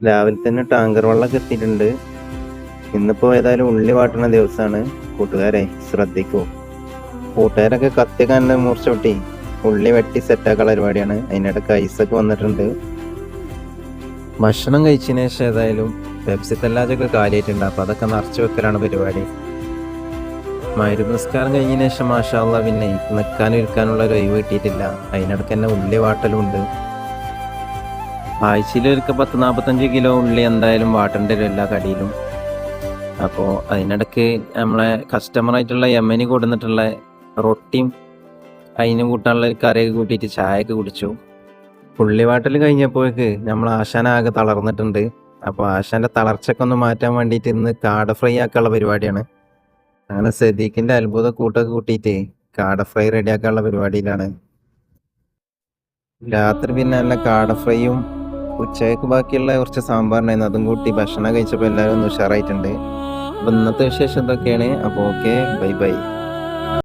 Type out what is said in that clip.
രാവിലെ തന്നെ ടാങ്കർ വെള്ളമൊക്കെ എത്തിയിട്ടുണ്ട്. ഇന്നിപ്പോ ഏതായാലും ഉള്ളി വാട്ടുന്ന ദിവസമാണ്. കൂട്ടുകാരെ ശ്രദ്ധിക്കൂ. കൂട്ടുകാരൊക്കെ കത്തിയൊക്കെ നല്ല മുറിച്ച് വെട്ടി ഉള്ളി വെട്ടി സെറ്റാക്കാനുള്ള പരിപാടിയാണ്. അതിനിടയ്ക്ക് ഐസൊക്കെ വന്നിട്ടുണ്ട്. ഭക്ഷണം കഴിച്ചതിന് ശേഷം ഏതായാലും പെപ്സി തല്ലാജൊക്കെ കാലിയായിട്ടുണ്ട്. അപ്പൊ അതൊക്കെ നിറച്ച് വെക്കലാണ് പരിപാടി. മഗ്‌രിബ് നിസ്കാരം കഴിഞ്ഞതിന് ശേഷം മാഷാ അല്ലാ പിന്നെ നിൽക്കാനും ഇരിക്കാനുള്ള ഒരു ഒഴിവ് കിട്ടിയിട്ടില്ല. അതിനിടയ്ക്ക് തന്നെ ഉള്ളി വാട്ടലുണ്ട്. ആഴ്ചയിൽ ഒരിക്കൽ 40-45 കിലോ ഉള്ളി എന്തായാലും വാട്ടേണ്ടി വരും എല്ലാ കടിയിലും. അപ്പോൾ അതിനിടയ്ക്ക് നമ്മളെ കസ്റ്റമറായിട്ടുള്ള യമനി കൊടുന്നിട്ടുള്ള റൊട്ടിയും അതിന് കൂട്ടാനുള്ള ഒരു കറിയൊക്കെ കൂട്ടിയിട്ട് ചായയൊക്കെ കുടിച്ചു. ഉള്ളി വാട്ടൽ കഴിഞ്ഞപ്പോഴേക്ക് നമ്മൾ ആശാനാകെ തളർന്നിട്ടുണ്ട്. അപ്പോൾ ആശാൻ്റെ തളർച്ചയൊക്കെ ഒന്ന് മാറ്റാൻ വേണ്ടിയിട്ട് ഇന്ന് കാട ഫ്രൈ ആക്കാനുള്ള പരിപാടിയാണ്. അങ്ങനെ സദീഖിൻ്റെ അത്ഭുത കൂട്ടൊക്കെ കൂട്ടിയിട്ട് കാട ഫ്രൈ റെഡിയാക്കാനുള്ള പരിപാടിയിലാണ്. രാത്രി പിന്നെ നല്ല കാട ഫ്രൈയും ഉച്ചയ്ക്ക് ബാക്കിയുള്ള കുറച്ച് സാമ്പാറുണ്ടായിരുന്നു, അതും കൂട്ടി ഭക്ഷണം കഴിച്ചപ്പോൾ എല്ലാവരും ഒന്ന് ഉഷാറായിട്ടുണ്ട്. അപ്പോൾ ഇന്നത്തെ വിശേഷം ഇതൊക്കെയാണ്. അപ്പോൾ ഓക്കെ, ബൈ ബൈ.